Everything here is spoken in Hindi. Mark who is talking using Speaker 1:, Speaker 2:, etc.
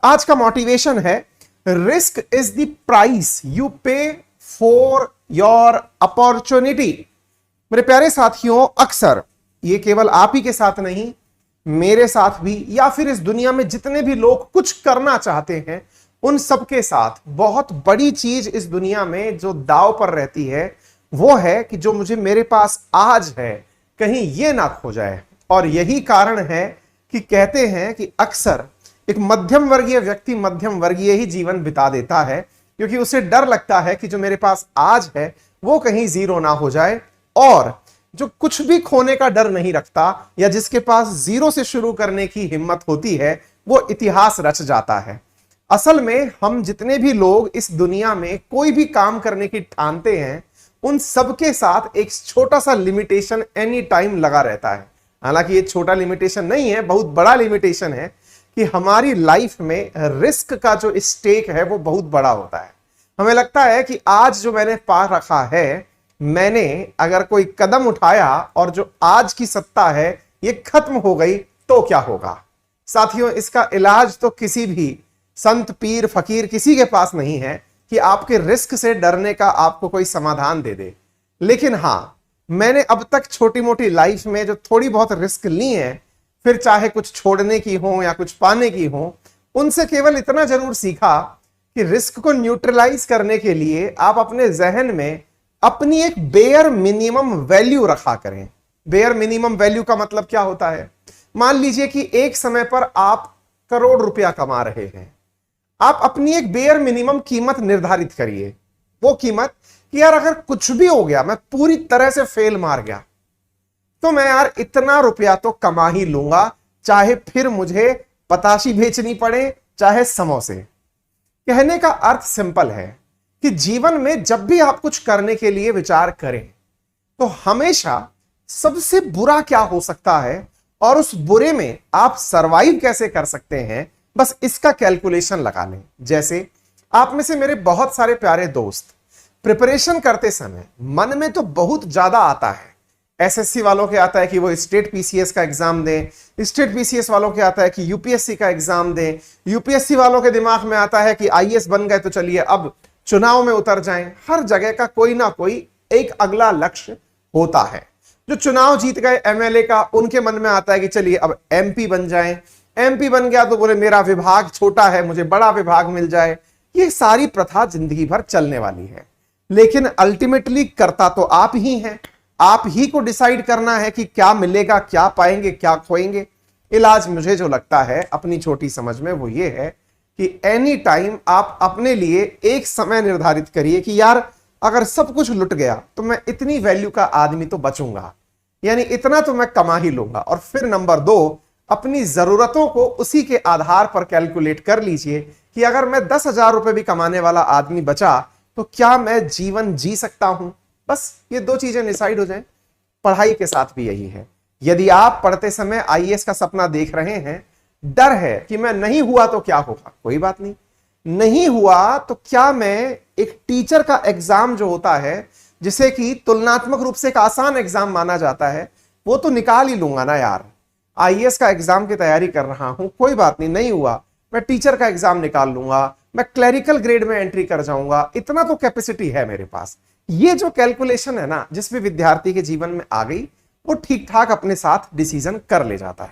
Speaker 1: आज का मोटिवेशन है, risk is the price you पे फॉर योर अपॉर्चुनिटी। मेरे प्यारे साथियों, अक्सर ये केवल आप ही के साथ नहीं, मेरे साथ भी, या फिर इस दुनिया में जितने भी लोग कुछ करना चाहते हैं उन सबके साथ बहुत बड़ी चीज इस दुनिया में जो दांव पर रहती है वो है कि जो मुझे मेरे पास आज है कहीं ये ना खो जाए। और यही कारण है कि कहते हैं कि अक्सर एक मध्यम वर्गीय व्यक्ति मध्यम वर्गीय ही जीवन बिता देता है, क्योंकि उसे डर लगता है कि जो मेरे पास आज है वो कहीं जीरो ना हो जाए। और जो कुछ भी खोने का डर नहीं रखता या जिसके पास जीरो से शुरू करने की हिम्मत होती है वो इतिहास रच जाता है। असल में हम जितने भी लोग इस दुनिया में कोई भी काम करने की ठानते हैं उन सबके साथ एक छोटा सा लिमिटेशन एनी टाइम लगा रहता है। हालांकि ये छोटा लिमिटेशन नहीं है, बहुत बड़ा लिमिटेशन है कि हमारी लाइफ में रिस्क का जो स्टेक है वो बहुत बड़ा होता है। हमें लगता है कि आज जो मैंने पा रखा है, मैंने अगर कोई कदम उठाया और जो आज की सत्ता है ये खत्म हो गई तो क्या होगा। साथियों, इसका इलाज तो किसी भी संत पीर फकीर किसी के पास नहीं है कि आपके रिस्क से डरने का आपको कोई समाधान दे दे। लेकिन हां, मैंने अब तक छोटी मोटी लाइफ में जो थोड़ी बहुत रिस्क ली है, फिर चाहे कुछ छोड़ने की हो या कुछ पाने की हो, उनसे केवल इतना जरूर सीखा कि रिस्क को न्यूट्रलाइज करने के लिए आप अपने जहन में अपनी एक बेयर मिनिमम वैल्यू रखा करें। बेयर मिनिमम वैल्यू का मतलब क्या होता है? मान लीजिए कि एक समय पर आप करोड़ रुपया कमा रहे हैं, आप अपनी एक बेयर मिनिमम कीमत निर्धारित करिए। वो कीमत कि यार अगर कुछ भी हो गया, मैं पूरी तरह से फेल मार गया, तो मैं यार इतना रुपया तो कमा ही लूंगा, चाहे फिर मुझे पताशी बेचनी पड़े, चाहे समोसे। कहने का अर्थ सिंपल है कि जीवन में जब भी आप कुछ करने के लिए विचार करें तो हमेशा सबसे बुरा क्या हो सकता है और उस बुरे में आप सरवाइव कैसे कर सकते हैं, बस इसका कैलकुलेशन लगा लें। जैसे आप में से मेरे बहुत सारे प्यारे दोस्त प्रिपरेशन करते समय मन में तो बहुत ज्यादा आता है। एसएससी वालों के आता है कि वो स्टेट पीसीएस का एग्जाम दें, स्टेट पीसीएस वालों के आता है कि यूपीएससी का एग्जाम दें, यूपीएससी वालों के दिमाग में आता है कि आईएएस बन गए तो चलिए अब चुनाव में उतर जाएं। हर जगह का कोई ना कोई एक अगला लक्ष्य होता है। जो चुनाव जीत गए एमएलए का, उनके मन में आता है कि चलिए अब एमपी बन जाएं। एमपी बन गया तो बोले मेरा विभाग छोटा है, मुझे बड़ा विभाग मिल जाए। ये सारी प्रथा जिंदगी भर चलने वाली है, लेकिन अल्टीमेटली करता तो आप ही हैं। आप ही को डिसाइड करना है कि क्या मिलेगा, क्या पाएंगे, क्या खोएंगे। इलाज मुझे जो लगता है अपनी छोटी समझ में वो ये है कि एनी टाइम आप अपने लिए एक समय निर्धारित करिए कि यार अगर सब कुछ लुट गया तो मैं इतनी वैल्यू का आदमी तो बचूंगा, यानी इतना तो मैं कमा ही लूंगा। और फिर नंबर 2, अपनी जरूरतों को उसी के आधार पर कैलकुलेट कर लीजिए कि अगर मैं 10,000 रुपए भी कमाने वाला आदमी बचा तो क्या मैं जीवन जी सकता हूं। बस ये 2 चीजें डिसाइड हो जाएं। पढ़ाई के साथ भी यही है। यदि आप पढ़ते समय आईएएस का सपना देख रहे हैं, डर है कि मैं नहीं हुआ तो क्या होगा, कोई बात नहीं। नहीं हुआ तो क्या मैं एक टीचर का एग्जाम जो होता है, जिसे कि तुलनात्मक रूप से एक आसान एग्जाम माना जाता है, वो तो निकाल ही लूंगा ना यार। आईएएस का एग्जाम की तैयारी कर रहा हूं, कोई बात नहीं, नहीं हुआ मैं टीचर का एग्जाम निकाल लूंगा, मैं क्लरिकल ग्रेड में एंट्री कर जाऊंगा, इतना तो कैपेसिटी है मेरे पास। ये जो कैलकुलेशन है ना, जिस भी विद्यार्थी के जीवन में आ गई, वो ठीक ठाक अपने साथ डिसीजन कर ले जाता है।